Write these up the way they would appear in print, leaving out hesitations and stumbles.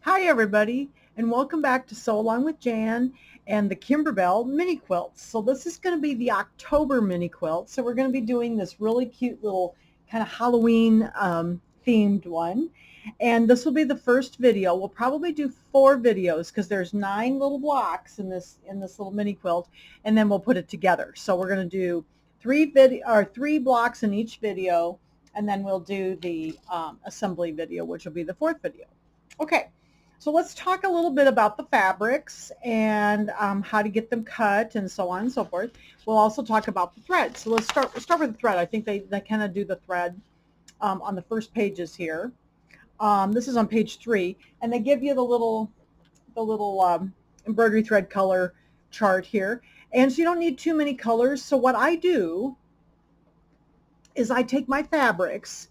Hi everybody, and welcome back to Sew Along with Jan and the Kimberbell Mini Quilts. So this is going to be the October mini quilt. So we're going to be doing this really cute little kind of Halloween themed one. And this will be the first video. We'll probably do 4 videos because there's 9 little blocks in this little mini quilt, and then we'll put it together. So we're going to do 3 blocks in each video, and then we'll do the assembly video, which will be the 4th video. Okay. So let's talk a little bit about the fabrics and how to get them cut and so on and so forth. We'll also talk about the thread. So let's start with the thread. I think they kind of do the thread on the first pages here. This is on page 3, and they give you the little embroidery thread color chart here. And so you don't need too many colors. So what I do is I take my fabrics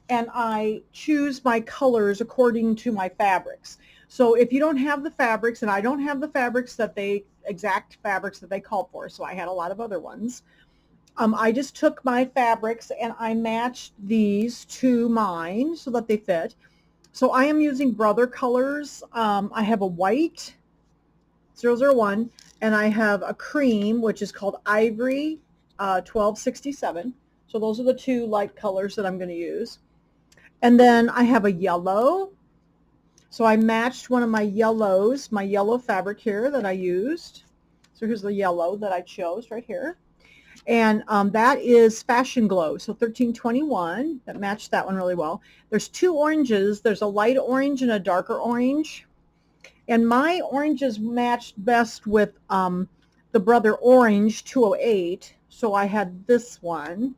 and I choose my colors according to my fabrics. So if you don't have the fabrics, and I don't have the fabrics exact fabrics that they call for, so I had a lot of other ones, I just took my fabrics and I matched these to mine so that they fit. So I am using Brother colors. I have a white 001, and I have a cream, which is called Ivory 1267. So those are the 2 light colors that I'm going to use. And then I have a yellow. So I matched one of my yellows, my yellow fabric here that I used. So here's the yellow that I chose right here. And that is Fashion Glow, so 1321. That matched that one really well. There's 2 oranges. There's a light orange and a darker orange. And my oranges matched best with the Brother Orange 208. So I had this one.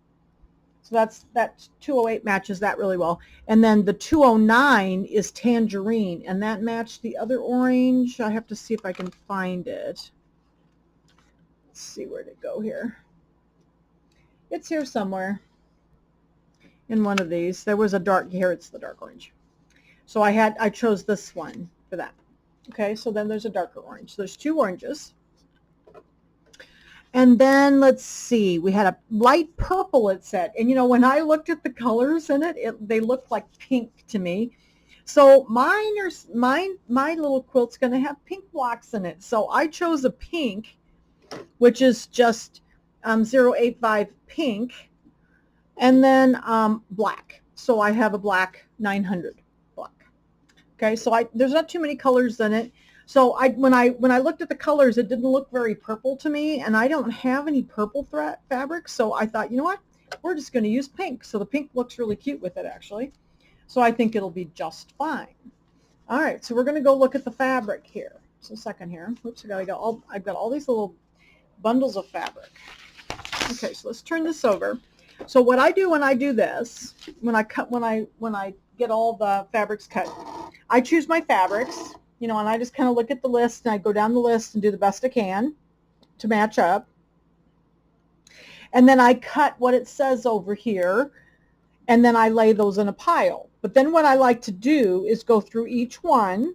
So that 208 matches that really well. And then the 209 is Tangerine, and that matched the other orange. I have to see if I can find it. Let's see, where'd it go here? It's here somewhere in one of these. There was a dark, here it's the dark orange. So I chose this one for that. Okay, so then there's a darker orange. So there's 2 oranges. And then let's see, we had a light purple, it said. And you know, when I looked at the colors in it, they looked like pink to me. So my little quilt's going to have pink blocks in it. So I chose a pink, which is just 085 pink, and then black. So I have a black 900 black. Okay, so there's not too many colors in it. So when I looked at the colors, it didn't look very purple to me, and I don't have any purple fabric, so I thought, you know what, we're just going to use pink. So the pink looks really cute with it, actually. So I think it'll be just fine. All right, so we're going to go look at the fabric here. So a second here. Oops, I've got all these little bundles of fabric. Okay, so let's turn this over. So what I do when I do this, when I get all the fabrics cut, I choose my fabrics. You know, and I just kind of look at the list, and I go down the list and do the best I can to match up. And then I cut what it says over here, and then I lay those in a pile. But then what I like to do is go through each one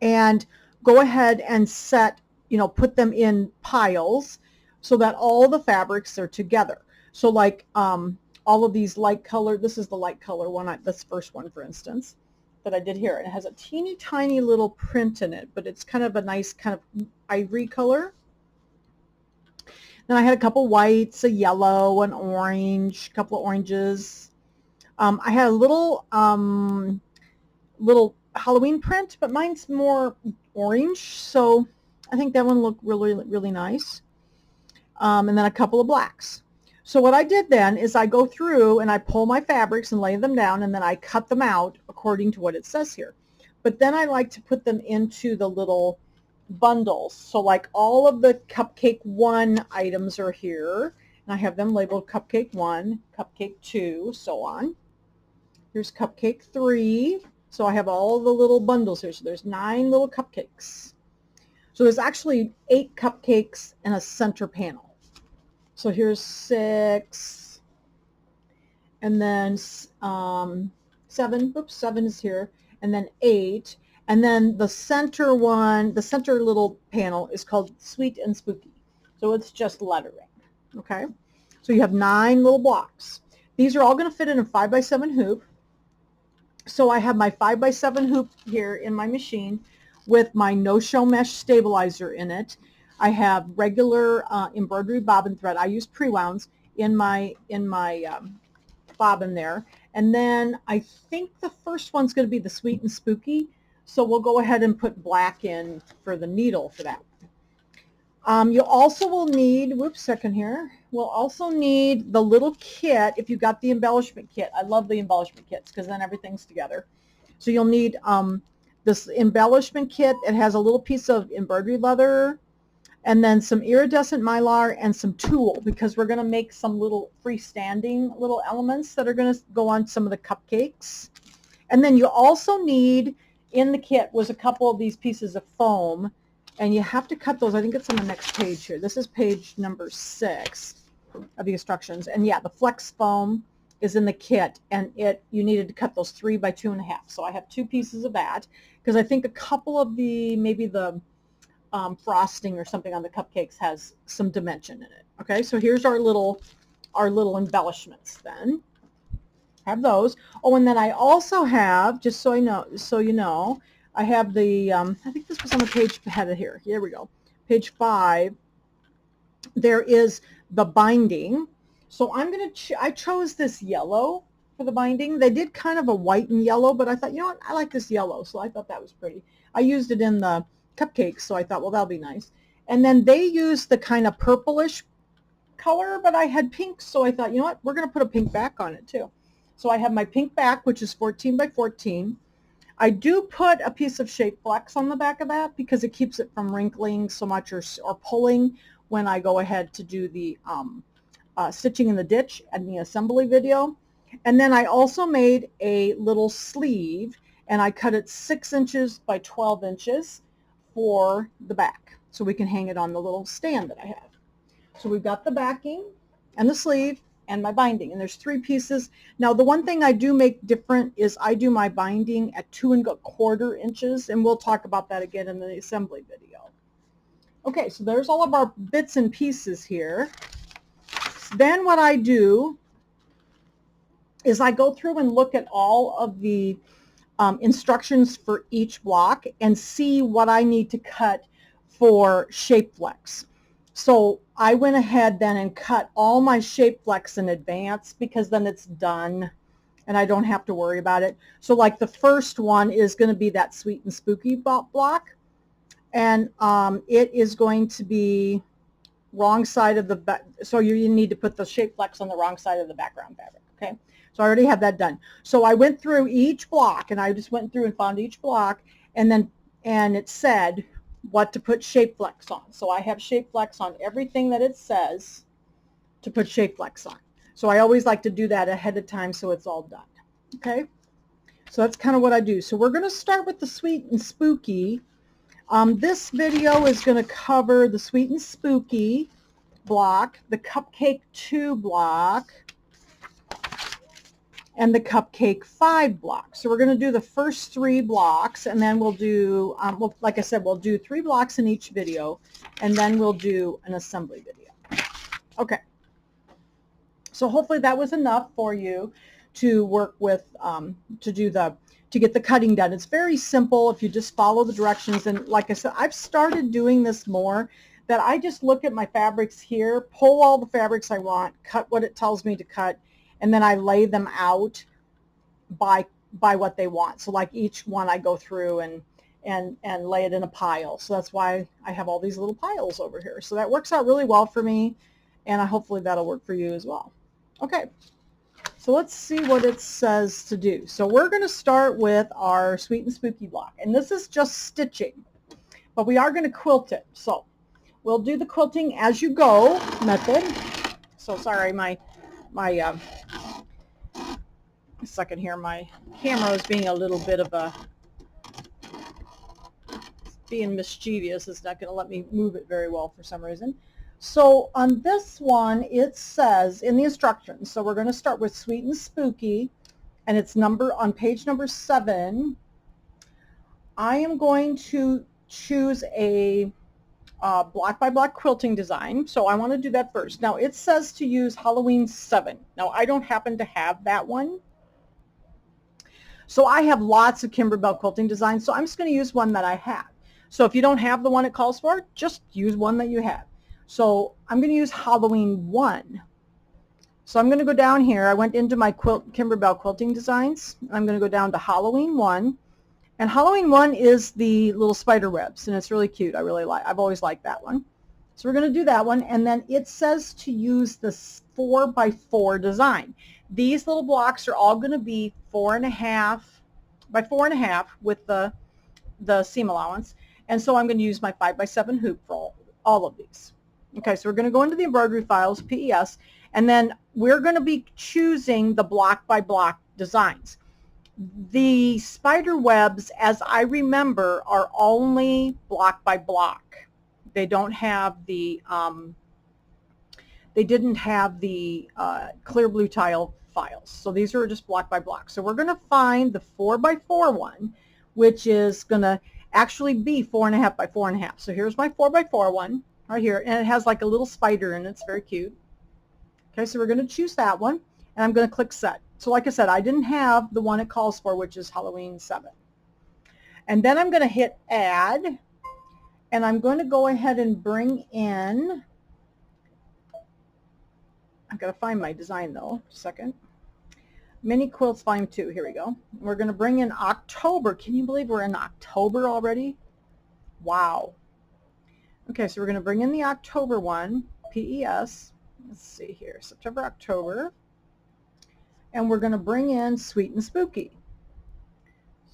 and go ahead and set, you know, put them in piles so that all the fabrics are together. So like all of these light color, this is the light color one, this first one, for instance, that I did here. And it has a teeny tiny little print in it, but it's kind of a nice kind of ivory color. Then I had a couple whites, a yellow, an orange, a couple of oranges. I had a little Halloween print, but mine's more orange, so I think that one looked really, really nice. And then a couple of blacks. So what I did then is I go through and I pull my fabrics and lay them down, and then I cut them out according to what it says here. But then I like to put them into the little bundles. So like all of the Cupcake 1 items are here, and I have them labeled Cupcake 1, Cupcake 2, so on. Here's Cupcake 3. So I have all the little bundles here. So there's 9 little cupcakes. So there's actually 8 cupcakes in a center panel. So here's 6, and then 7, oops, 7 is here, and then 8, and then the center one, the center little panel is called Sweet and Spooky. So it's just lettering, okay? So you have 9 little blocks. These are all going to fit in a 5x7 hoop. So I have my 5x7 hoop here in my machine with my no-show mesh stabilizer in it. I have regular embroidery bobbin thread. I use pre-wounds in my bobbin there. And then I think the first one's going to be the Sweet and Spooky. So we'll go ahead and put black in for the needle for that. You also will need, whoops, second here, we'll also need the little kit if you got the embellishment kit. I love the embellishment kits because then everything's together. So you'll need this embellishment kit. It has a little piece of embroidery leather and then some iridescent mylar and some tulle because we're going to make some little freestanding little elements that are going to go on some of the cupcakes. And then you also need, in the kit was a couple of these pieces of foam, and you have to cut those. I think it's on the next page here. This is page number 6 of the instructions. And yeah, the flex foam is in the kit, and you needed to cut those 3 by 2.5. So I have 2 pieces of that because I think a couple of the, maybe the frosting or something on the cupcakes has some dimension in it. Okay, so here's our little embellishments then. Have those. Oh, and then I also have, just so you know, I have the, I think this was on the page ahead of here. Here we go. Page 5. There is the binding. So I chose this yellow for the binding. They did kind of a white and yellow, but I thought, you know what, I like this yellow, so I thought that was pretty. I used it in the cupcakes, so I thought, well, that'll be nice. And then they used the kind of purplish color, but I had pink, so I thought, you know what, we're going to put a pink back on it too. So I have my pink back, which is 14 by 14. I do put a piece of shape flex on the back of that because it keeps it from wrinkling so much or pulling when I go ahead to do the stitching in the ditch and the assembly video. And then I also made a little sleeve, and I cut it 6 inches by 12 inches for the back so we can hang it on the little stand that I have. So we've got the backing and the sleeve and my binding, and there's 3 pieces. Now the one thing I do make different is I do my binding at 2¼ inches, and we'll talk about that again in the assembly video. Okay, so there's all of our bits and pieces here. Then what I do is I go through and look at all of the instructions for each block and see what I need to cut for shape flex. So I went ahead then and cut all my shape flex in advance because then it's done and I don't have to worry about it. So like the first one is going to be that Sweet and Spooky block, and it is going to be wrong side of the back. So you need to put the shape flex on the wrong side of the background fabric. Okay, so I already have that done. So I went through each block, and I just went through and found each block, and it said what to put shape flex on. So I have shape flex on everything that it says to put shape flex on. So I always like to do that ahead of time so it's all done. Okay, so that's kind of what I do. So we're going to start with the Sweet and Spooky. This video is going to cover the Sweet and Spooky block, the Cupcake 2 block, and the Cupcake 5 block. So we're going to do the first 3 blocks, and then we'll do, well, like I said, we'll do 3 blocks in each video, and then we'll do an assembly video. Okay. So hopefully that was enough for you to work with, to get the cutting done. It's very simple if you just follow the directions. And like I said, I've started doing this more, that I just look at my fabrics here, pull all the fabrics I want, cut what it tells me to cut, and then I lay them out by what they want. So like each one I go through and lay it in a pile. So that's why I have all these little piles over here. So that works out really well for me, and hopefully that'll work for you as well. Okay, so let's see what it says to do. So we're going to start with our Sweet and Spooky block, and this is just stitching, but we are going to quilt it. So we'll do the quilting as you go method. So sorry, my second here, my camera is being a little bit of a, being mischievous. It's not going to let me move it very well for some reason. So on this one, it says in the instructions, so we're going to start with Sweet and Spooky, and it's on page number 7. I am going to choose a block by block quilting design, so I want to do that first. Now it says to use Halloween 7. Now I don't happen to have that one, So I have lots of Kimberbell quilting designs, so I'm just going to use one that I have. So if you don't have the one it calls for, just use one that you have. So I'm going to use Halloween 1. So I'm going to go down here. I went into my Kimberbell quilting designs. I'm going to go down to Halloween 1. And Halloween 1 is the little spider webs, and it's really cute. I've always liked that one. So we're going to do that one, and then it says to use the 4x4 design. These little blocks are all going to be 4.5 by 4.5 with the seam allowance, and so I'm going to use my 5x7 hoop for all of these. Okay, so we're going to go into the embroidery files, PES, and then we're going to be choosing the block by block designs. The spider webs, as I remember, are only block by block. They don't have the, they didn't have the clear blue tile files. So these are just block by block. So we're going to find the 4x4 one, which is going to actually be 4.5 by 4.5. So here's my 4x4 one right here, and it has like a little spider in it. It's very cute. Okay, so we're going to choose that one, and I'm going to click set. So like I said, I didn't have the one it calls for, which is Halloween 7. And then I'm going to hit add, and I'm going to go ahead and bring in, I've got to find my design though, a second. Mini Quilts Volume 2, here we go. We're going to bring in October. Can you believe we're in October already? Wow. Okay, so we're going to bring in the October one, PES. Let's see here, September, October. And we're going to bring in Sweet and Spooky.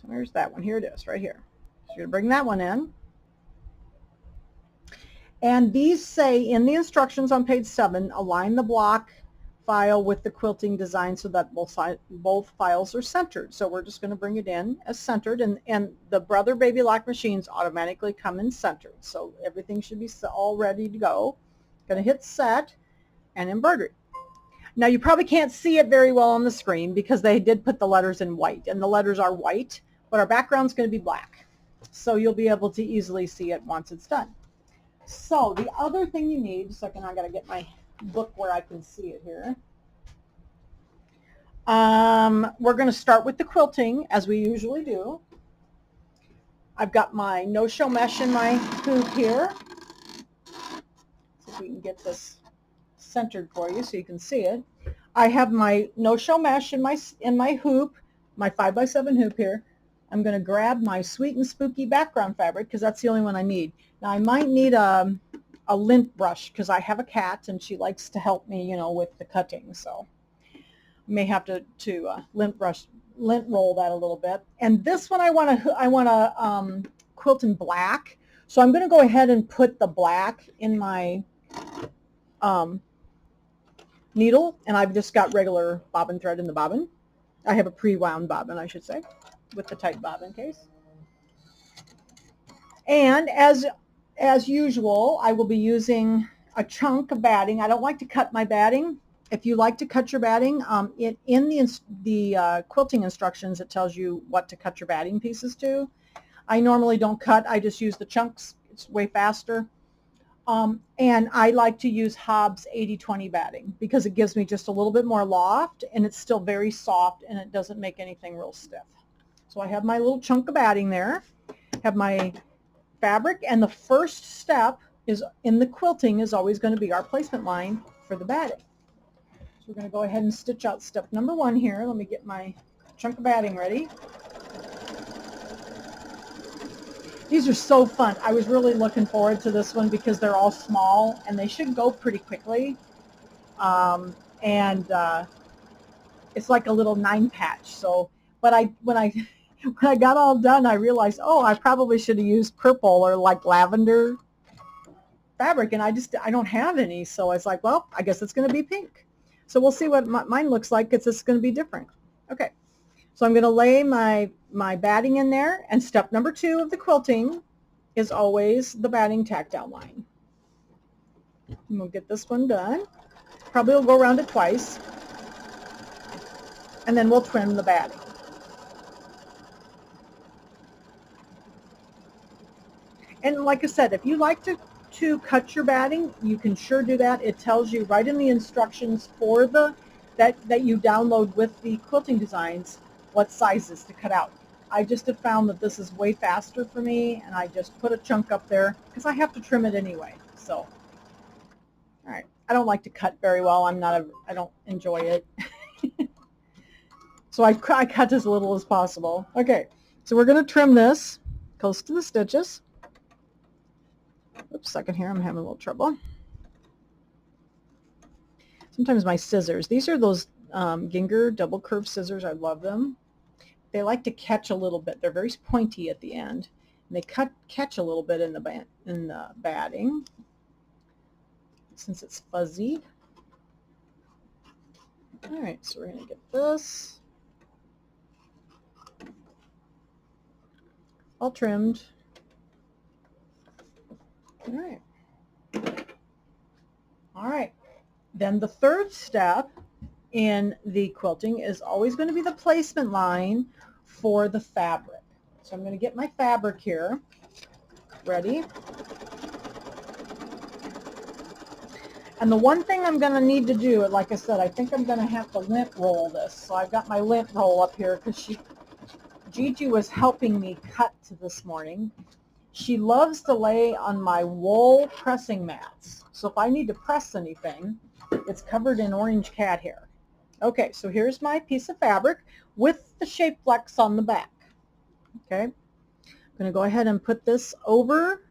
So here's that one. Here it is, right here. So you're going to bring that one in. And these say in the instructions on page 7, align the block file with the quilting design so that both files are centered. So we're just going to bring it in as centered, and the Brother Baby Lock machines automatically come in centered. So everything should be all ready to go. Going to hit set and embroidery. Now you probably can't see it very well on the screen because they did put the letters in white, and the letters are white, but our background's going to be black. So you'll be able to easily see it once it's done. So the other thing you need, just a second, I got to get my book where I can see it here. We're going to start with the quilting as we usually do. I've got my no-show mesh in my hoop here. See if we can get this centered for you so you can see it. I have my no-show mesh in my hoop, my 5x7 hoop here. I'm going to grab my Sweet and Spooky background fabric because that's the only one I need. Now I might need a lint brush because I have a cat and she likes to help me, you know, with the cutting. So I may have to lint roll that a little bit. And this one I want to quilt in black. So I'm going to go ahead and put the black in my needle, and I've just got regular bobbin thread in the bobbin. I have a pre-wound bobbin, I should say, with the tight bobbin case. And as usual, I will be using a chunk of batting. I don't like to cut my batting. If you like to cut your batting, in the quilting instructions, it tells you what to cut your batting pieces to. I normally don't cut. I just use the chunks. It's way faster. And I like to use Hobbs 80-20 batting because it gives me just a little bit more loft, and it's still very soft, and it doesn't make anything real stiff. So I have my little chunk of batting there, have my fabric, and the first step is in the quilting is always going to be our placement line for the batting. So we're going to go ahead and stitch out step number 1 here. Let me get my chunk of batting ready. These are so fun. I was really looking forward to this one because they're all small and they should go pretty quickly. It's like a little 9-patch. So, but when I got all done, I realized, oh, I probably should have used purple or like lavender fabric, and I don't have any. So it's like, well, I guess it's going to be pink. So we'll see what mine looks like because it's going to be different. Okay. So I'm going to lay my batting in there, and step number 2 of the quilting is always the batting tack down line. And we'll get this one done. Probably will go around it twice, and then we'll trim the batting. And like I said, if you like to cut your batting, you can sure do that. It tells you right in the instructions for that you download with the quilting designs what sizes to cut out. I just have found that this is way faster for me, and I just put a chunk up there because I have to trim it anyway. So, all right. I don't like to cut very well. I don't enjoy it. So I cut as little as possible. Okay, so we're going to trim this close to the stitches. Oops, second here, I'm having a little trouble. Sometimes my scissors, these are those Ginger double curved scissors. I love them. They like to catch a little bit. They're very pointy at the end. And they catch a little bit in the batting since it's fuzzy. All right, so we're going to get this all trimmed. All right. All right. Then the third step in the quilting is always going to be the placement line for the fabric. So I'm going to get my fabric here ready. And the one thing I'm going to need to do, like I said, I think I'm going to have to lint roll this. So I've got my lint roll up here because Gigi was helping me cut to this morning. She loves to lay on my wool pressing mats. So if I need to press anything, it's covered in orange cat hair. Okay, so here's my piece of fabric with the shape flex on the back. Okay, I'm going to go ahead and put this over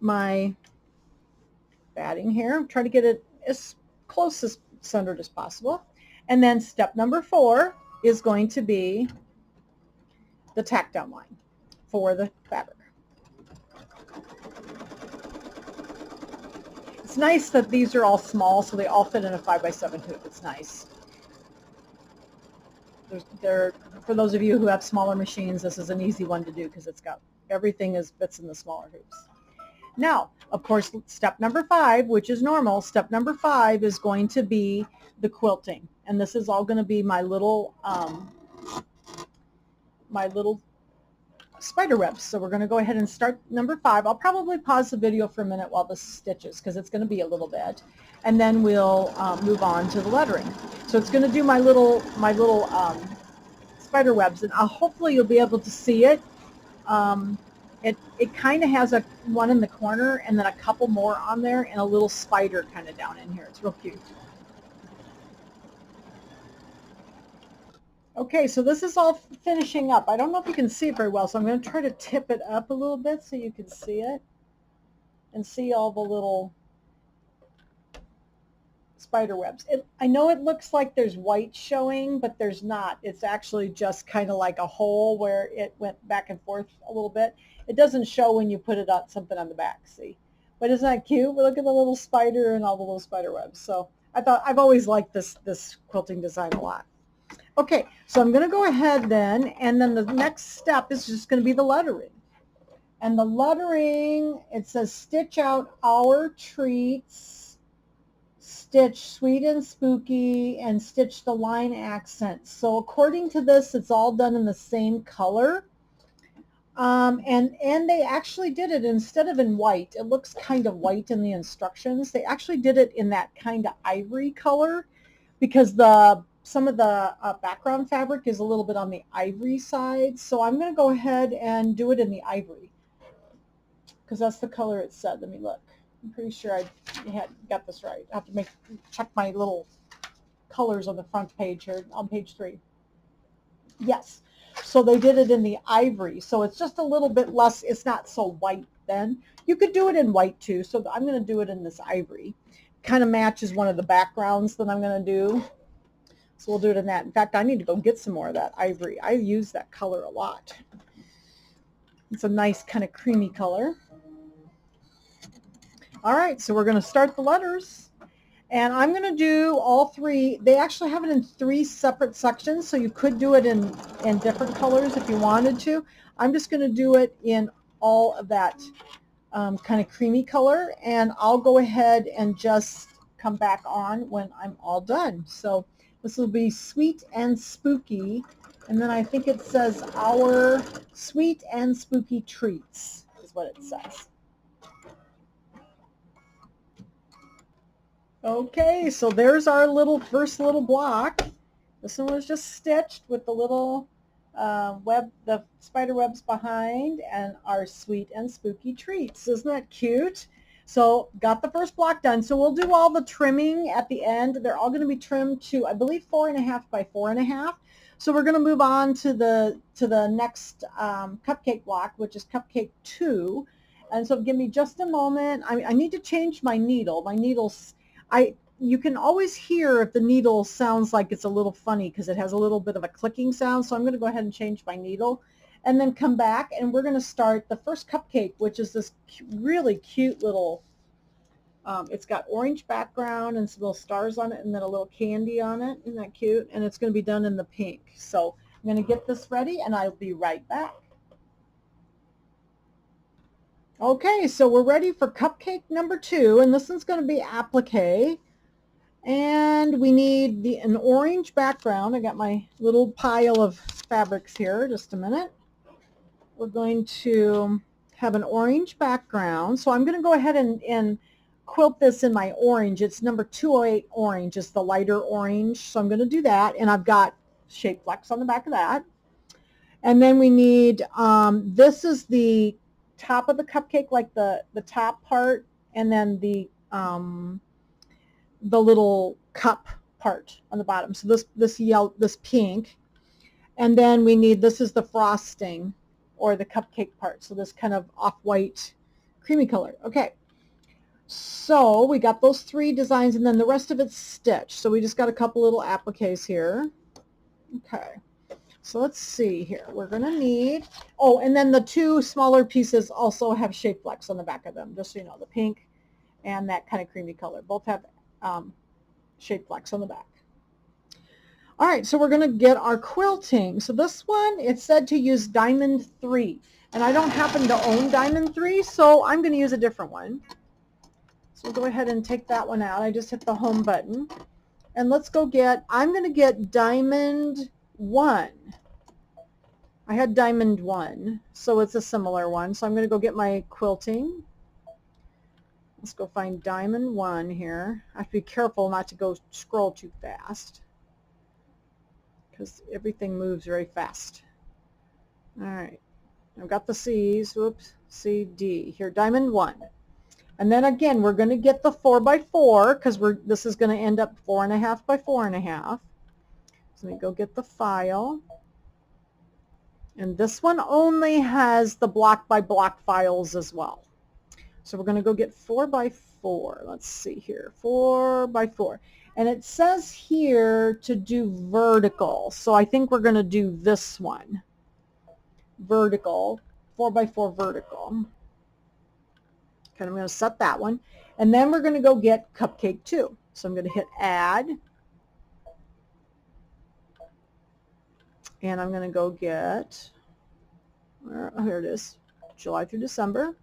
my batting here. Try to get it as close as centered as possible. And then step number 4 is going to be the tack down line for the fabric. It's nice that these are all small, so they all fit in a 5x7 hoop. It's nice. For those of you who have smaller machines, this is an easy one to do because it's got everything fits in the smaller hoops. Now, of course, step number 5, which is normal, step number 5 is going to be the quilting. And this is all going to be my little spider webs. So we're going to go ahead and start number 5. I'll probably pause the video for a minute while this stitches because it's going to be a little bit. And then we'll move on to the lettering. So it's going to do my little spider webs, and hopefully you'll be able to see it. It kind of has one in the corner and then a couple more on there and a little spider kind of down in here. It's real cute. Okay, so this is all finishing up. I don't know if you can see it very well, so I'm going to try to tip it up a little bit so you can see it and see all the little spider webs. I know it looks like there's white showing, but there's not. It's actually just kind of like a hole where it went back and forth a little bit. It doesn't show when you put it on something on the back, see? But isn't that cute? Look at the little spider and all the little spider webs. So I've always liked this quilting design a lot. Okay, so I'm going to go ahead then, and then the next step is just going to be the lettering. And the lettering, it says stitch out our treats, stitch sweet and spooky, and stitch the line accents. So according to this, it's all done in the same color. And they actually did it instead of in white. It looks kind of white in the instructions. They actually did it in that kind of ivory color because some of the background fabric is a little bit on the ivory side. So I'm going to go ahead and do it in the ivory because that's the color it said. Let me look. I'm pretty sure I got this right. I have to check my little colors on the front page here on page 3. Yes. So they did it in the ivory. So it's just a little bit less. It's not so white then. You could do it in white too. So I'm going to do it in this ivory. Kind of matches one of the backgrounds that I'm going to do. So we'll do it in that. In fact, I need to go get some more of that ivory. I use that color a lot. It's a nice kind of creamy color. All right, so we're going to start the letters. And I'm going to do all 3. They actually have it in 3 separate sections, so you could do it in different colors if you wanted to. I'm just going to do it in all of that kind of creamy color, and I'll go ahead and just come back on when I'm all done. So this will be sweet and spooky, and then I think it says our sweet and spooky treats is what it says. Okay, so there's our first little block. This one was just stitched with the little the spider webs behind, and our sweet and spooky treats. Isn't that cute? So got the first block done. So we'll do all the trimming at the end. They're all going to be trimmed to, I believe, 4.5 by 4.5. So we're going to move on to the next cupcake block, which is cupcake 2. And so give me just a moment. I need to change my needle. My needle's, you can always hear if the needle sounds like it's a little funny because it has a little bit of a clicking sound. So I'm going to go ahead and change my needle and then come back, and we're going to start the first cupcake, which is this really cute little, it's got orange background and some little stars on it and then a little candy on it. Isn't that cute? And it's going to be done in the pink. So I'm going to get this ready and I'll be right back. Okay, so we're ready for cupcake number 2, and this one's going to be applique. And we need an orange background. I got my little pile of fabrics here. Just a minute. We're going to have an orange background. So I'm going to go ahead and quilt this in my orange. It's number 208 orange. It's the lighter orange. So I'm going to do that. And I've got shape flex on the back of that. And then we need, this is the top of the cupcake, like the top part, and then the little cup part on the bottom. So this pink, and then we need, this is the frosting or the cupcake part. So this kind of off-white creamy color. Okay, so we got those 3 designs, and then the rest of it's stitched. So we just got a couple little appliques here. Okay, so let's see here. We're gonna need, oh, and then the 2 smaller pieces also have shape flex on the back of them, just so you know, the pink and that kind of creamy color. Both have shape flex on the back. All right, so we're going to get our quilting. So this one, it said to use diamond 3, and I don't happen to own diamond 3, so I'm going to use a different one. So we'll go ahead and take that one out. I just hit the home button, and let's go get, I'm going to get diamond 1. I had diamond 1, so it's a similar one. So I'm going to go get my quilting. Let's go find diamond 1 here. I have to be careful not to go scroll too fast because everything moves very fast. All right, I've got the C's. Whoops, C, D. Here, diamond 1. And then again, we're going to get the 4 by 4 because this is going to end up 4.5 by 4.5. So let me go get the file. And this one only has the block by block files as well. So we're going to go get 4 by 4. Let's see here, 4 by 4. And it says here to do vertical. So I think we're going to do this one. Vertical, 4 by 4 vertical. Okay, I'm going to set that one. And then we're going to go get cupcake 2. So I'm going to hit add. And I'm going to go get, oh, here it is, July through December.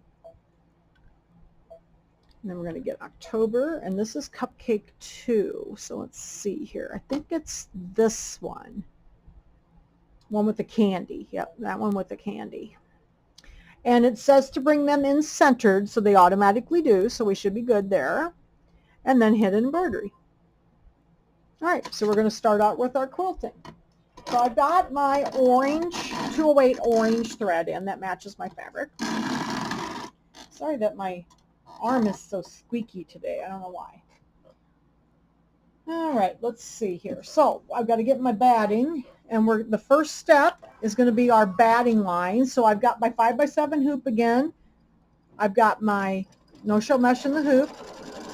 And then we're going to get October, and this is cupcake 2. So let's see here. I think it's this one. One with the candy. Yep, that one with the candy. And it says to bring them in centered, so they automatically do, so we should be good there. And then hit embroidery. All right, so we're going to start out with our quilting. So I've got my orange, 208 orange thread in that matches my fabric. Sorry that my arm is so squeaky today. I don't know why. All right, let's see here. So I've got to get my batting, and the first step is going to be our batting line. So I've got my 5 by 7 hoop again. I've got my no-show mesh in the hoop,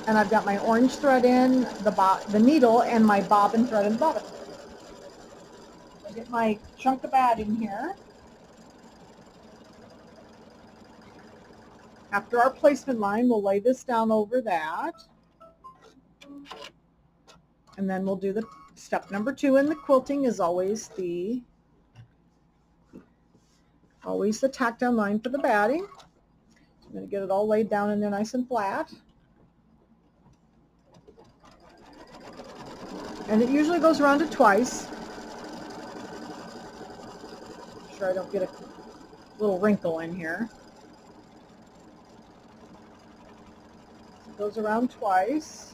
and I've got my orange thread in the needle and my bobbin thread in the bottom. I'll get my chunk of batting here. After our placement line, we'll lay this down over that. And then we'll do the step number 2 in the quilting is always the tack down line for the batting. So I'm going to get it all laid down in there nice and flat. And it usually goes around it twice. Make sure I don't get a little wrinkle in here. It goes around twice.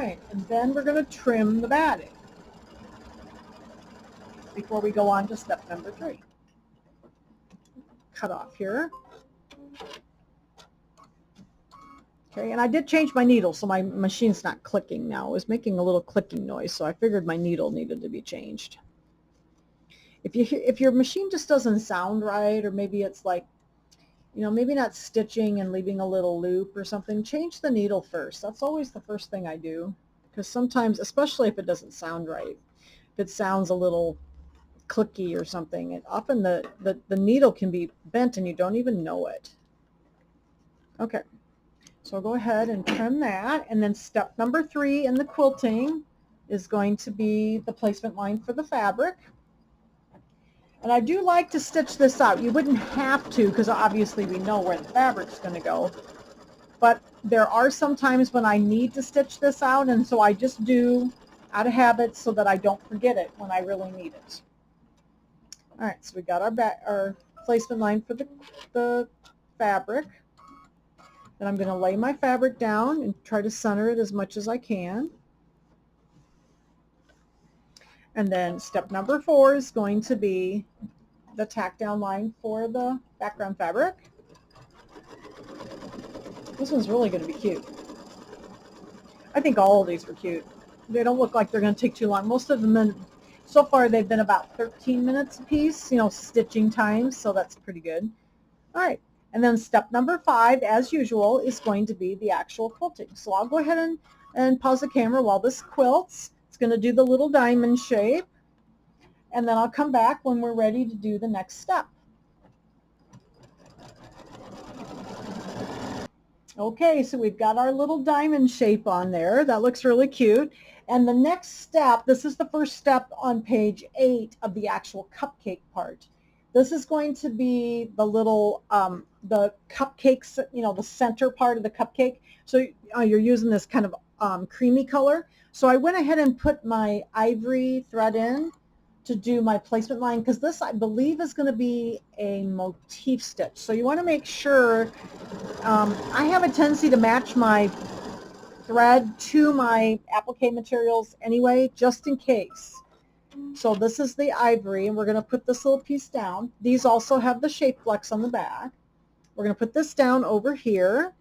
right, and then we're going to trim the batting before we go on to step number 3. Cut off here. Okay, and I did change my needle, so my machine's not clicking now. It was making a little clicking noise, so I figured my needle needed to be changed. If your machine just doesn't sound right, or maybe it's like, you know, maybe not stitching and leaving a little loop or something, change the needle first. That's always the first thing I do, because sometimes, especially if it doesn't sound right, if it sounds a little clicky or something, often the needle can be bent and you don't even know it. Okay, so I'll go ahead and trim that, and then step number 3 in the quilting is going to be the placement line for the fabric. And I do like to stitch this out. You wouldn't have to, because obviously we know where the fabric's going to go. But there are some times when I need to stitch this out, and so I just do out of habit so that I don't forget it when I really need it. All right, so we got our placement line for the fabric. Then I'm going to lay my fabric down and try to center it as much as I can. And then step number 4 is going to be the tack down line for the background fabric. This one's really going to be cute. I think all of these are cute. They don't look like they're going to take too long. Most of them, so far, they've been about 13 minutes a piece, you know, stitching time, so that's pretty good. All right, and then step number 5, as usual, is going to be the actual quilting. So I'll go ahead and pause the camera while this quilts. It's going to do the little diamond shape, and then I'll come back when we're ready to do the next step. Okay, so we've got our little diamond shape on there. That looks really cute. And the next step, this is the first step on page 8 of the actual cupcake part. This is going to be the little, the cupcakes, you know, the center part of the cupcake. So you're using this kind of creamy color. So I went ahead and put my ivory thread in to do my placement line, because this, I believe, is going to be a motif stitch. So you want to make sure, I have a tendency to match my thread to my applique materials anyway, just in case. So this is the ivory, and we're going to put this little piece down. These also have the shape flex on the back. We're going to put this down over here.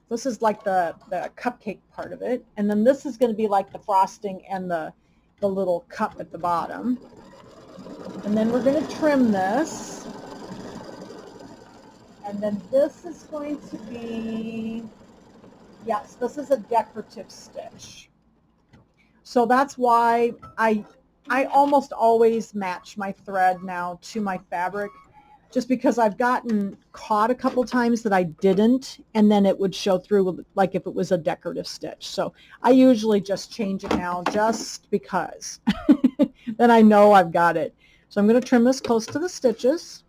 This is like the cupcake part of it, and then this is going to be like the frosting and the little cup at the bottom. And then we're going to trim this. And then this is going to be, yes, this is a decorative stitch. So that's why I almost always match my thread now to my fabric, just because I've gotten caught a couple times that I didn't, and then it would show through like if it was a decorative stitch. So I usually just change it now just because. Then I know I've got it. So I'm going to trim this close to the stitches.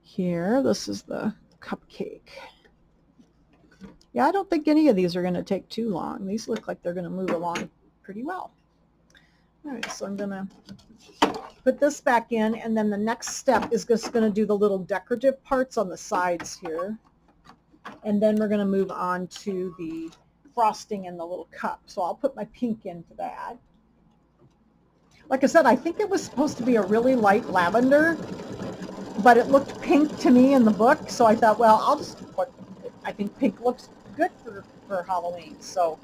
Here, this is the cupcake. Yeah, I don't think any of these are going to take too long. These look like they're going to move along pretty well. All right, so I'm going to put this back in, and then the next step is just going to do the little decorative parts on the sides here. And then we're going to move on to the frosting and the little cup. So I'll put my pink in for that. Like I said, I think it was supposed to be a really light lavender, but it looked pink to me in the book, so I thought, well, I'll just put, I think pink looks good for Halloween, so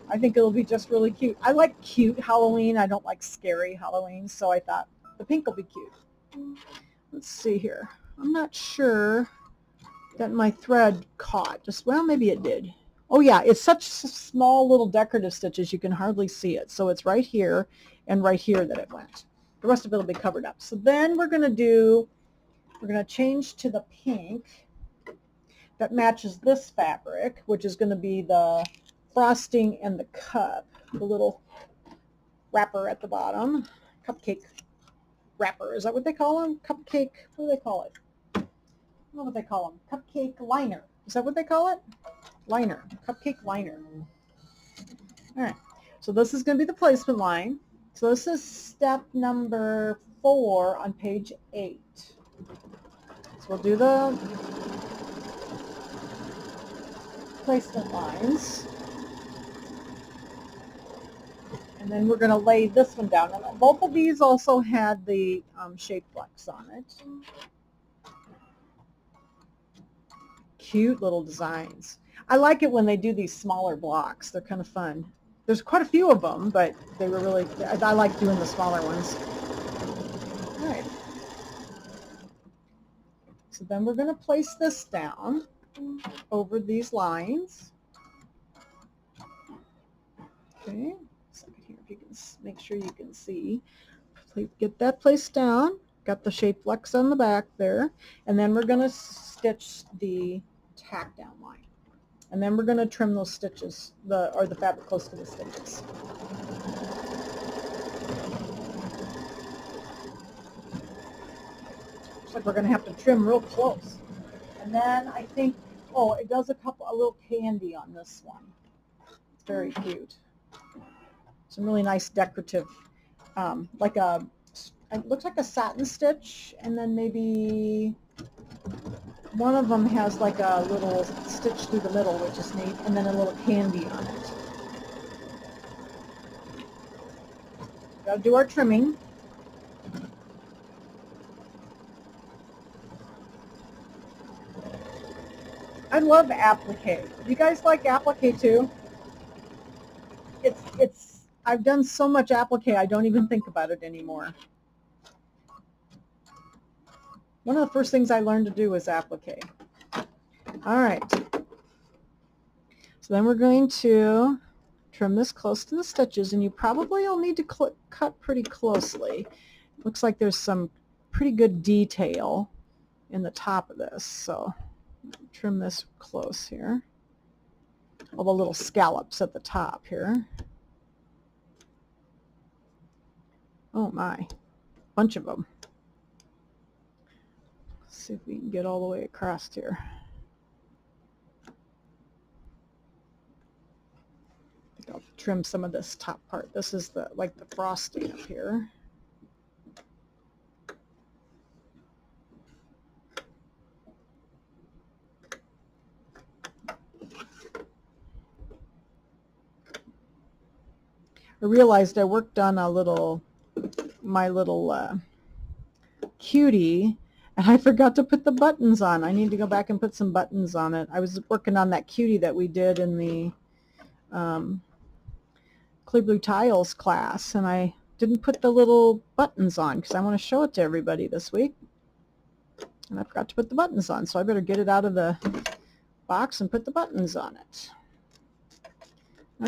I think it'll be just really cute. I like cute Halloween. I don't like scary Halloween, so I thought the pink will be cute. Let's see here. I'm not sure that my thread caught. Just, well, maybe it did. Oh yeah, it's such small little decorative stitches you can hardly see it. So it's right here and right here that it went. The rest of it will be covered up. So then we're going to change to the pink that matches this fabric, which is going to be the frosting and the cup, the little wrapper at the bottom. Cupcake wrapper, is that what they call them? Cupcake, what do they call it? I don't know what they call them. Cupcake liner. Is that what they call it? Liner. Cupcake liner. All right. So this is going to be the placement line. So this is step number 4 on page 8. So we'll do the placement lines. And then we're going to lay this one down. And both of these also had the shape flex on it. Cute little designs. I like it when they do these smaller blocks. They're kind of fun. There's quite a few of them, but they were really, I like doing the smaller ones. All right. So then we're going to place this down over these lines. Okay. Second here, if you can make sure you can see. Get that placed down. Got the shape flex on the back there. And then we're going to stitch the tack down line. And then we're going to trim those stitches, or the fabric close to the stitches. Looks like we're going to have to trim real close. And then I think, oh, it does a little candy on this one. It's very cute. Some really nice decorative, it looks like a satin stitch, and then maybe one of them has like a little stitch through the middle, which is neat, and then a little candy on it. Gotta do our trimming. I love applique. Do you guys like applique too? I've done so much applique, I don't even think about it anymore. One of the first things I learned to do was applique. All right. So then we're going to trim this close to the stitches, and you probably will need to cut pretty closely. Looks like there's some pretty good detail in the top of this, so trim this close here. All the little scallops at the top here. Oh my, bunch of them. Let's see if we can get all the way across here. I think I'll trim some of this top part. This is like the frosting up here. I realized I worked on my little cutie, and I forgot to put the buttons on. I need to go back and put some buttons on it. I was working on that cutie that we did in the Clear Blue Tiles class, and I didn't put the little buttons on because I want to show it to everybody this week. And I forgot to put the buttons on, so I better get it out of the box and put the buttons on it.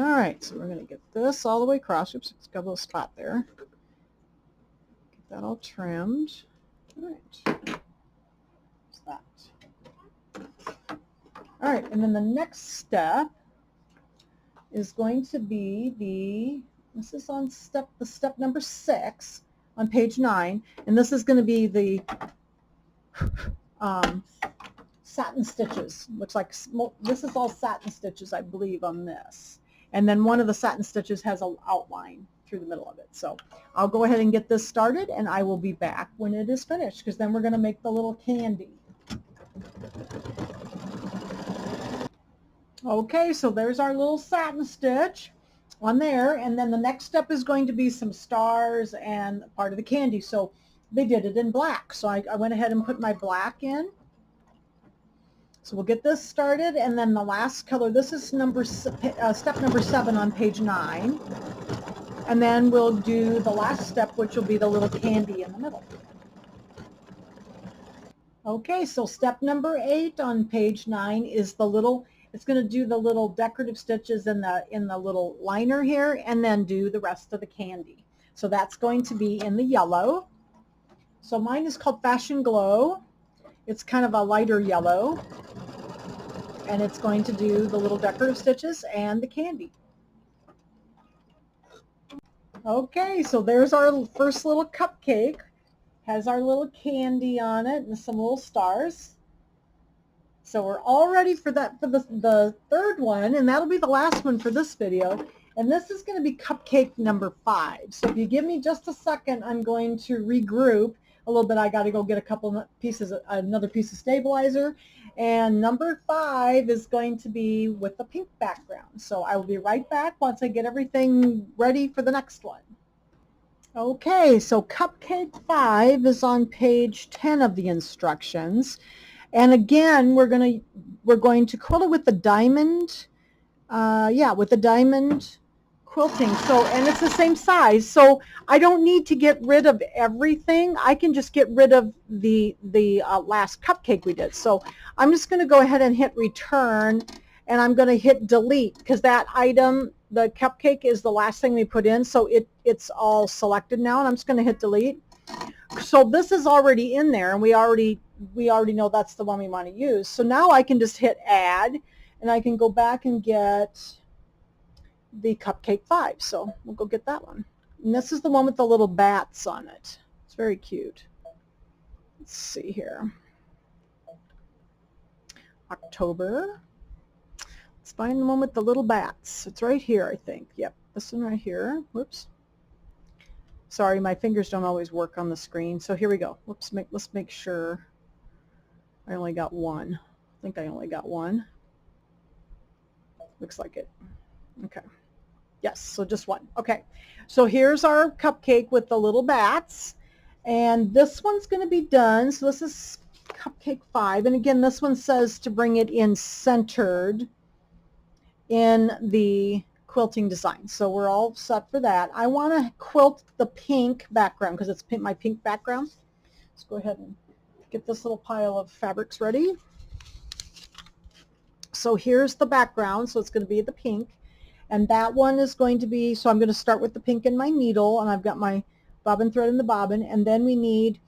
All right, so we're going to get this all the way across. Oops, it's got a little spot there. Get that all trimmed. All right. What's that? All right, and then the next step is going to be this is on step number 6 on page 9, and this is going to be the satin stitches. Looks like this is all satin stitches, I believe, on this. And then one of the satin stitches has an outline through the middle of it. So I'll go ahead and get this started, and I will be back when it is finished, because then we're going to make the little candy. Okay, so there's our little satin stitch on there, and then the next step is going to be some stars and part of the candy. So they did it in black, so I went ahead and put my black in. So we'll get this started, and then the last color, this is step number 7 on page 9, and then we'll do the last step, which will be the little candy in the middle. Okay, so step number 8 on page 9 is the little, it's going to do the little decorative stitches in the little liner here, and then do the rest of the candy. So that's going to be in the yellow. So mine is called Fashion Glow. It's kind of a lighter yellow, and it's going to do the little decorative stitches and the candy. Okay, so there's our first little cupcake. Has our little candy on it and some little stars. So we're all ready for that, for the third one, and that'll be the last one for this video. And this is going to be cupcake number 5. So if you give me just a second, I'm going to regroup a little bit. I got to go get a couple pieces, another piece of stabilizer, And number 5 is going to be with the pink background. So I will be right back once I get everything ready for the next one. Okay, so Cupcake 5 is on page 10 of the instructions. And again, we're going to quilt it with the diamond, with the diamond quilting. So, and it's the same size. So I don't need to get rid of everything. I can just get rid of the last cupcake we did. So I'm just going to go ahead and hit return, and I'm going to hit delete because that item, the cupcake, is the last thing we put in. So it's all selected now, and I'm just going to hit delete. So this is already in there, and we already know that's the one we want to use. So now I can just hit add, and I can go back and get the Cupcake 5. So we'll go get that one. And this is the one with the little bats on it. It's very cute. Let's see here. October. Let's find the one with the little bats. It's right here, I think. Yep, this one right here. Whoops. Sorry, my fingers don't always work on the screen. So here we go. Whoops, let's make sure I only got one. I think I only got one. Looks like it. Okay. Yes, so just one. Okay. So here's our cupcake with the little bats. And this one's going to be done. So this is Cupcake 5. And again, this one says to bring it in centered in the quilting design. So we're all set for that. I want to quilt the pink background because it's my pink background. Let's go ahead and get this little pile of fabrics ready. So here's the background. So it's going to be the pink. And that one is going to be, so I'm going to start with the pink in my needle, and I've got my bobbin thread in the bobbin, and then we need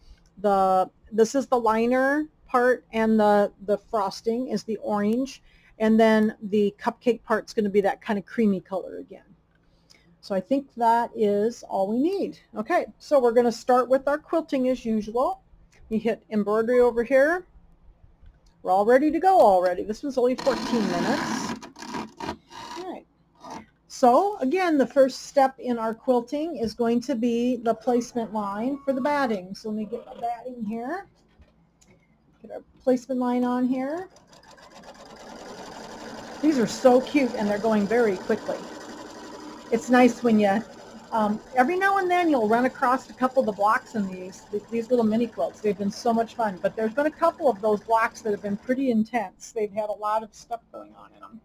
this is the liner part, and the frosting is the orange, and then the cupcake part's going to be that kind of creamy color again. So I think that is all we need. Okay, so we're going to start with our quilting as usual. We hit embroidery over here. We're all ready to go already. This one's only 14 minutes. All right. So again, the first step in our quilting is going to be the placement line for the batting. So let me get my batting here. Get our placement line on here. These are so cute, and they're going very quickly. It's nice when you, every now and then you'll run across a couple of the blocks in these little mini quilts. They've been so much fun, but there's been a couple of those blocks that have been pretty intense. They've had a lot of stuff going on in them.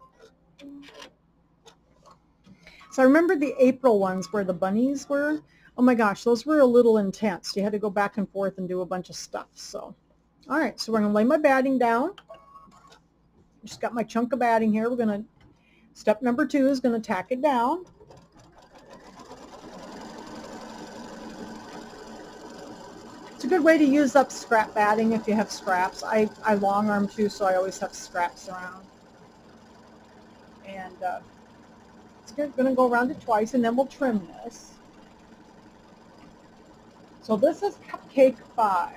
So I remember the April ones where the bunnies were. Oh my gosh, those were a little intense. You had to go back and forth and do a bunch of stuff. So, all right, so we're going to lay my batting down. Just got my chunk of batting here. We're going to, step number 2 is going to tack it down. It's a good way to use up scrap batting if you have scraps. I long arm too, so I always have scraps around. And it's going to go around it twice, and then we'll trim this. So this is Cupcake 5.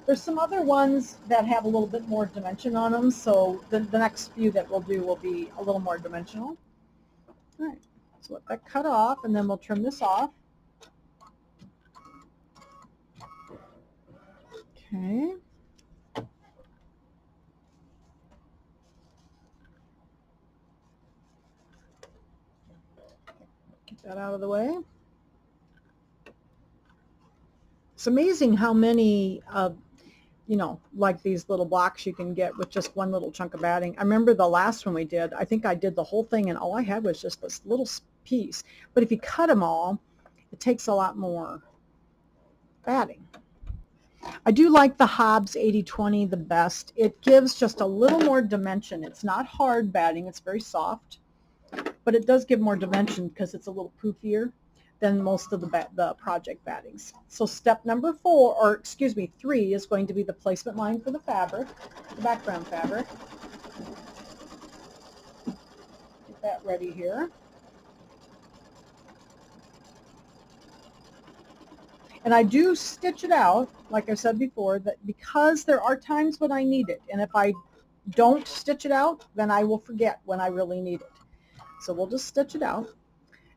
There's some other ones that have a little bit more dimension on them, so the next few that we'll do will be a little more dimensional. All right, so let that cut off, and then we'll trim this off. Okay. Get that out of the way. It's amazing how many like these little blocks you can get with just one little chunk of batting. I remember the last one we did, I think I did the whole thing, and all I had was just this little piece. But if you cut them all, it takes a lot more batting. I do like the Hobbs 80-20 the best. It gives just a little more dimension. It's not hard batting. It's very soft, but it does give more dimension because it's a little poofier than most of the project battings. So step number 3 is going to be the placement line for the fabric, the background fabric. Get that ready here. And I do stitch it out, like I said before, that because there are times when I need it. And if I don't stitch it out, then I will forget when I really need it. So we'll just stitch it out.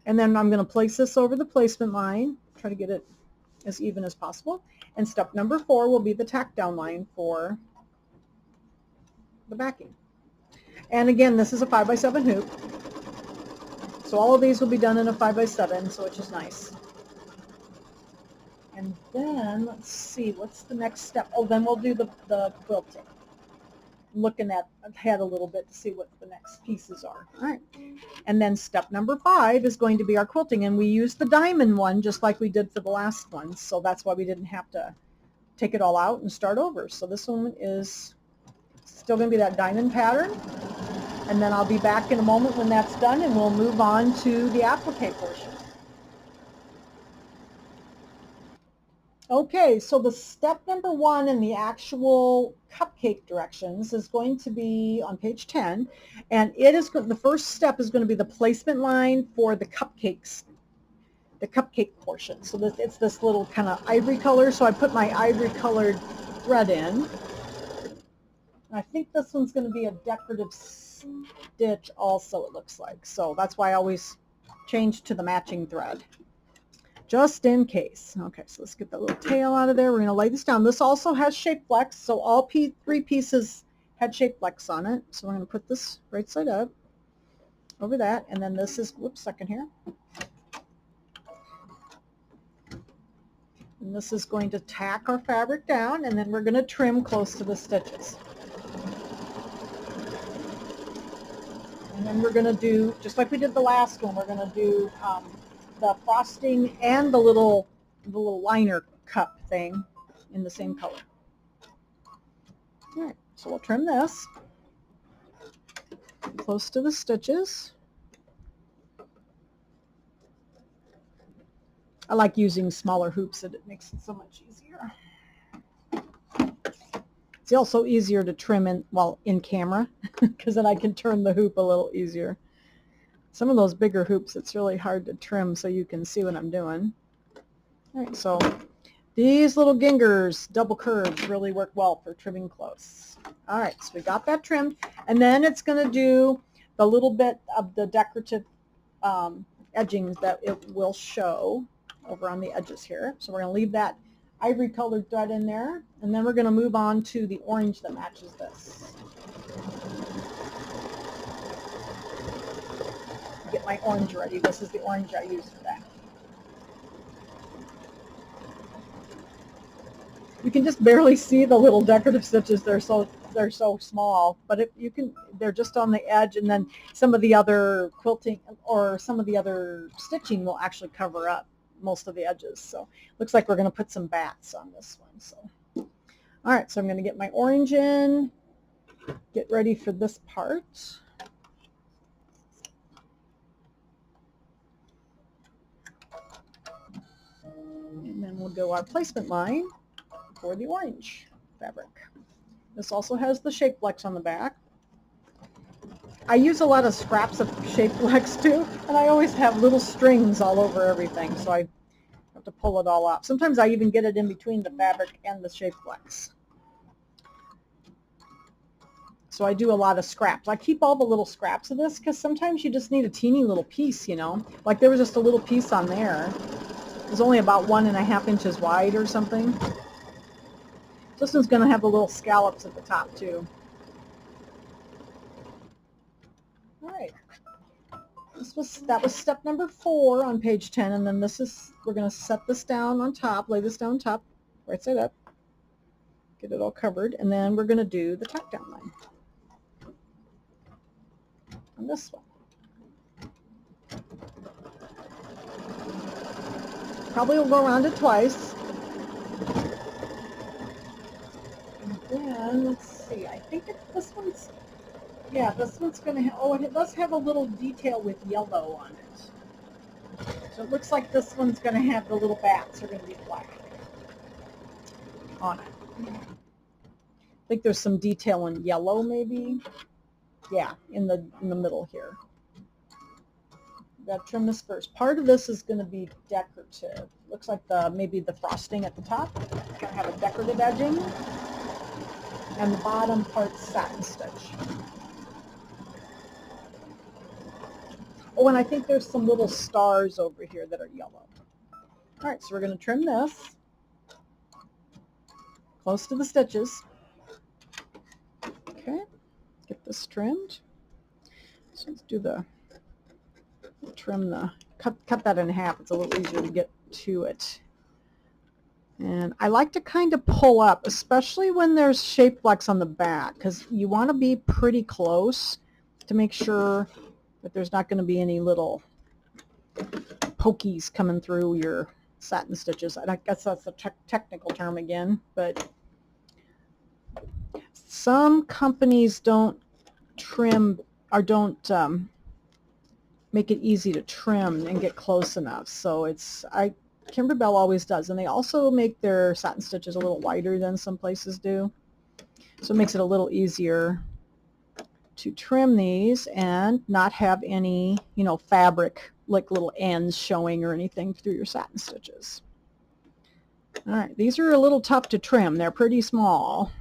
And then I'm going to place this over the placement line, try to get it as even as possible. And step number 4 will be the tack down line for the backing. And again, this is a 5x7 hoop. So all of these will be done in a 5x7, so which is nice. And then, let's see, what's the next step? Oh, then we'll do the quilting. I'm looking ahead a little bit to see what the next pieces are. All right. And then step number 5 is going to be our quilting. And we used the diamond one just like we did for the last one. So that's why we didn't have to take it all out and start over. So this one is still going to be that diamond pattern. And then I'll be back in a moment when that's done, and we'll move on to the applique portion. Okay, so the step number 1 in the actual cupcake directions is going to be on page 10, and it is the first step is going to be the placement line for the cupcakes, the cupcake portion. So it's this little kind of ivory color, so I put my ivory colored thread in. I think this one's going to be a decorative stitch also, it looks like. So that's why I always change to the matching thread, just in case. Okay, so let's get that little tail out of there. We're going to lay this down. This also has shape flex, so all 3 pieces had shape flex on it. So we're going to put this right side up over that, and then this is, whoops, second here. And this is going to tack our fabric down, and then we're going to trim close to the stitches. And then we're going to do, just like we did the last one, we're going to do the frosting and the little liner cup thing in the same color. All right, so we'll trim this close to the stitches. I like using smaller hoops, it makes it so much easier. It's also easier to trim in camera because then I can turn the hoop a little easier. Some of those bigger hoops, it's really hard to trim so you can see what I'm doing. All right, so these little gingers, double curves, really work well for trimming close. All right, so we got that trimmed, and then it's going to do the little bit of the decorative edgings that it will show over on the edges here. So we're going to leave that ivory colored thread in there, and then we're going to move on to the orange that matches this. Get my orange ready. This is the orange I use for that. You can just barely see the little decorative stitches. They're so small, but they're just on the edge, and then some of the other quilting or some of the other stitching will actually cover up most of the edges. So looks like we're going to put some bats on this one. So all right, so I'm going to get my orange in, get ready for this part. And then we'll go our placement line for the orange fabric. This also has the shape flex on the back. I use a lot of scraps of shape flex too, and I always have little strings all over everything, so I have to pull it all up. Sometimes I even get it in between the fabric and the shape flex. So I do a lot of scraps. I keep all the little scraps of this because sometimes you just need a teeny little piece, you know. Like there was just a little piece on there. It was only about 1.5 inches wide or something. This one's going to have the little scallops at the top too. All right. That was step number 4 on page 10, and then we're going to set this down on top, lay this down on top, right side up, get it all covered, and then we're going to do the tuck down line on this one. Probably will go around it twice. And then, let's see, I think this one's going to have, oh, and it does have a little detail with yellow on it. So it looks like this one's going to have the little bats are going to be black on it. I think there's some detail in yellow maybe. Yeah, in the middle here. Got to trim this first. Part of this is going to be decorative. Looks like maybe the frosting at the top. It's going to have a decorative edging. And the bottom part's satin stitch. Oh, and I think there's some little stars over here that are yellow. All right, so we're going to trim this close to the stitches. Okay. this trimmed. So let's do trim cut that in half. It's a little easier to get to it. And I like to kind of pull up, especially when there's shape flex on the back, because you want to be pretty close to make sure that there's not going to be any little pokies coming through your satin stitches. I guess that's a technical term again, but some companies don't trim or don't make it easy to trim and get close enough. So Kimberbell always does, and they also make their satin stitches a little wider than some places do. So it makes it a little easier to trim these and not have any, fabric, like little ends showing or anything through your satin stitches. All right, these are a little tough to trim. They're pretty small,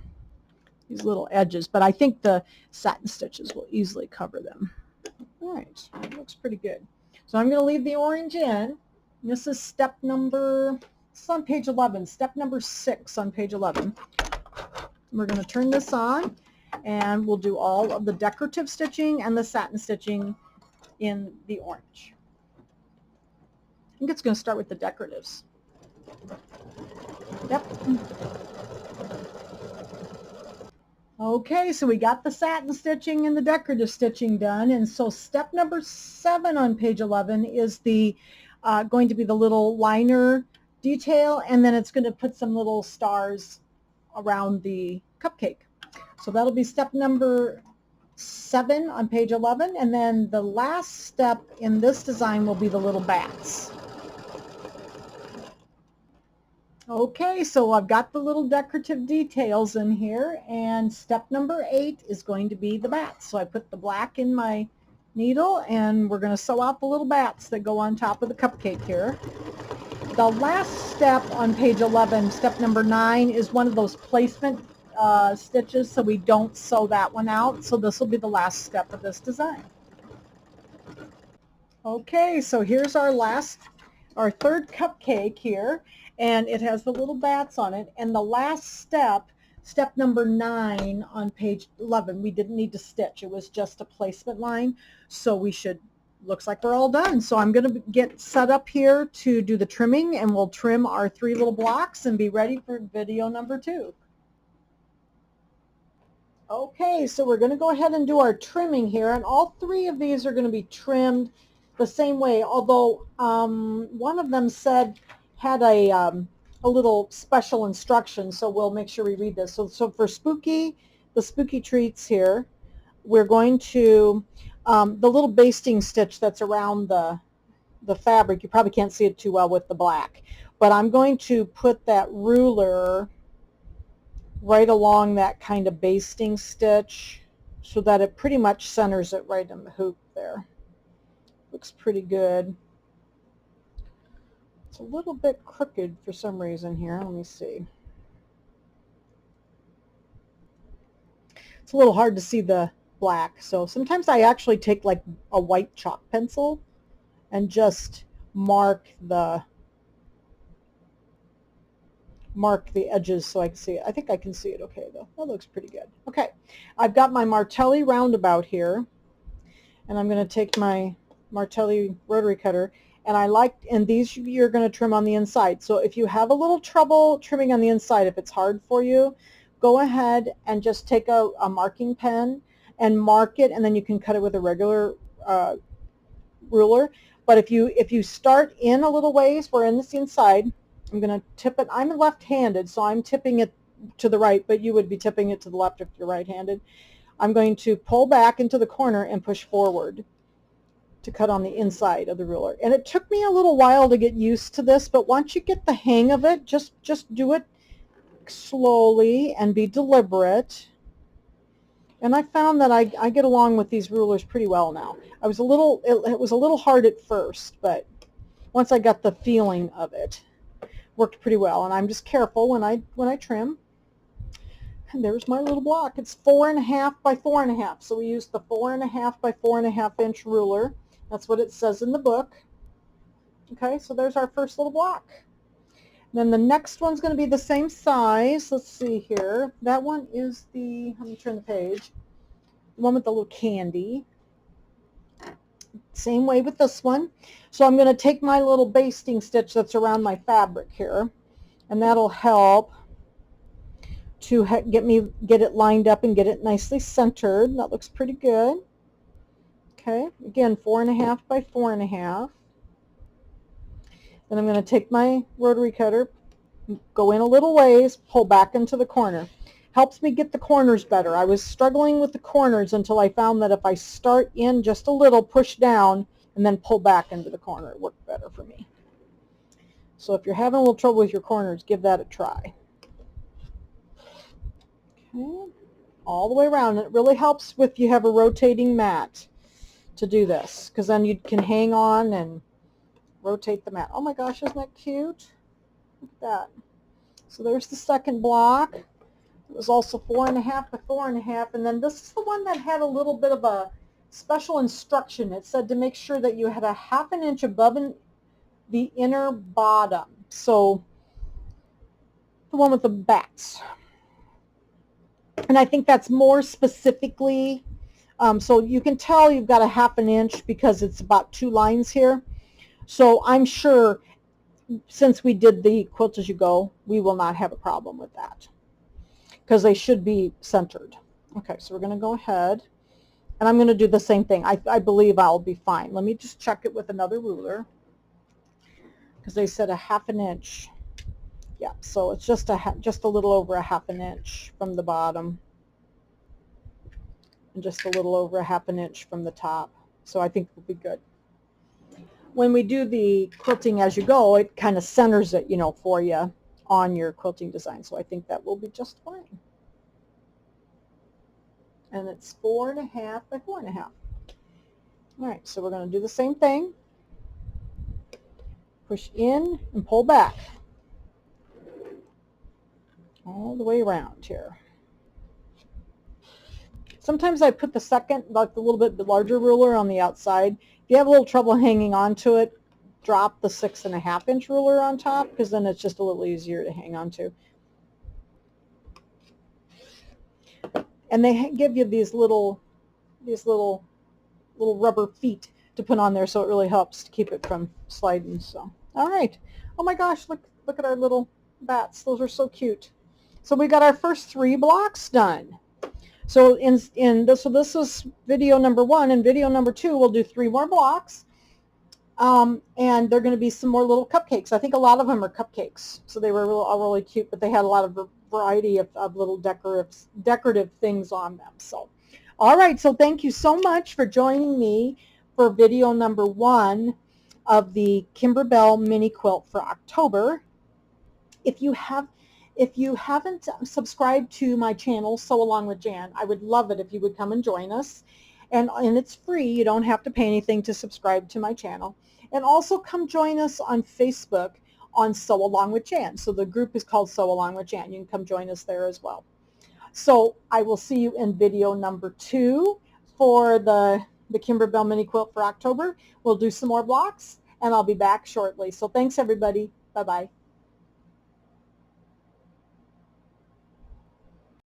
these little edges, but I think the satin stitches will easily cover them. All right, that looks pretty good. So I'm going to leave the orange in. This is step number, it's on page 11, step number 6 on page 11. We're going to turn this on, and we'll do all of the decorative stitching and the satin stitching in the orange. I think it's going to start with the decoratives. Yep. Okay, so we got the satin stitching and the decorative stitching done, and so step number 7 on page 11 is going to be the little liner detail, and then it's going to put some little stars around the cupcake. So that'll be step number 7 on page 11, and then the last step in this design will be the little bats. Okay, so I've got the little decorative details in here, and step number 8 is going to be the bats. So I put the black in my needle, and we're going to sew out the little bats that go on top of the cupcake here. The last step on page 11, step number 9, is one of those placement stitches, so we don't sew that one out. So this will be the last step of this design. Okay, so here's our third cupcake here, and it has the little bats on it. And the last step, step number 9 on page 11, we didn't need to stitch. It was just a placement line. So looks like we're all done. So I'm going to get set up here to do the trimming, and we'll trim our 3 little blocks and be ready for video number 2. Okay, so we're going to go ahead and do our trimming here, and all 3 of these are going to be trimmed the same way, although one of them had a little special instruction, so we'll make sure we read this. So for the spooky treats here, we're going to, the little basting stitch that's around the fabric, you probably can't see it too well with the black, but I'm going to put that ruler right along that kind of basting stitch so that it pretty much centers it right in the hoop there. Looks pretty good. It's a little bit crooked for some reason here. Let me see. It's a little hard to see the black, so sometimes I actually take like a white chalk pencil and just mark the edges so I can see it. I think I can see it okay though. That looks pretty good. Okay, I've got my Martelli roundabout here, and I'm going to take my Martelli rotary cutter, and these you're going to trim on the inside. So if you have a little trouble trimming on the inside, if it's hard for you, go ahead and just take a marking pen and mark it, and then you can cut it with a regular ruler. But if you start in a little ways, we're in this inside, I'm going to tip it. I'm left-handed, so I'm tipping it to the right, but you would be tipping it to the left if you're right-handed. I'm going to pull back into the corner and push forward to cut on the inside of the ruler. And it took me a little while to get used to this, but once you get the hang of it, just do it slowly and be deliberate. And I found that I get along with these rulers pretty well now. It was a little hard at first, but once I got the feeling of it, worked pretty well. And I'm just careful when I trim. And there's my little block. It's 4.5 by 4.5. So we used the 4.5 by 4.5 inch ruler. That's what it says in the book. Okay, so there's our first little block. Then the next one's going to be the same size. Let's see here. That one is let me turn the page. the one with the little candy. Same way with this one. So I'm going to take my little basting stitch that's around my fabric here, and that'll help to get it lined up and get it nicely centered. That looks pretty good. Okay, again, 4.5 by 4.5. Then I'm going to take my rotary cutter, go in a little ways, pull back into the corner. Helps me get the corners better. I was struggling with the corners until I found that if I start in just a little, push down, and then pull back into the corner, it worked better for me. So if you're having a little trouble with your corners, give that a try. Okay, all the way around. It really helps if you have a rotating mat to do this, because then you can hang on and rotate the mat. Oh my gosh, isn't that cute? Look at that. So there's the second block. It was also 4.5 by 4.5, and then this is the one that had a little bit of a special instruction. It said to make sure that you had a 1/2 inch above the inner bottom. So the one with the bats. And I think that's more specifically, so you can tell you've got a 1/2 inch because it's about 2 lines here. So I'm sure since we did the Quilt As You Go, we will not have a problem with that, because they should be centered. Okay, so we're going to go ahead, and I'm going to do the same thing. I believe I'll be fine. Let me just check it with another ruler, because they said a 1/2 inch. Yeah, so it's just a little over a 1/2 inch from the bottom, and just a little over a 1/2 inch from the top. So I think it'll be good. When we do the quilting as you go, it kind of centers it, you know, for you on your quilting design. So I think that will be just fine. And it's 4.5 by 4.5. All right, so we're going to do the same thing. Push in and pull back all the way around here. Sometimes I put the second, like the little bit larger ruler on the outside. If you have a little trouble hanging on to it, drop the 6.5 inch ruler on top, because then it's just a little easier to hang on to. And they give you these little rubber feet to put on there, so it really helps to keep it from sliding. So, all right. Oh my gosh, look at our little bats. Those are so cute. So we got our first 3 blocks done. So this is video number 1, and video number 2 we'll do 3 more blocks, and they're going to be some more little cupcakes. I think a lot of them are cupcakes, so they were really cute, but they had a lot of variety of little decorative things on them. So, all right, so thank you so much for joining me for video number 1 of the Kimberbell Mini Quilt for October. If you haven't subscribed to my channel, Sew Along with Jan, I would love it if you would come and join us. And it's free. You don't have to pay anything to subscribe to my channel. And also come join us on Facebook on Sew Along with Jan. So the group is called Sew Along with Jan. You can come join us there as well. So I will see you in video number 2 for the Kimberbell Mini Quilt for October. We'll do some more blocks, and I'll be back shortly. So thanks, everybody. Bye-bye.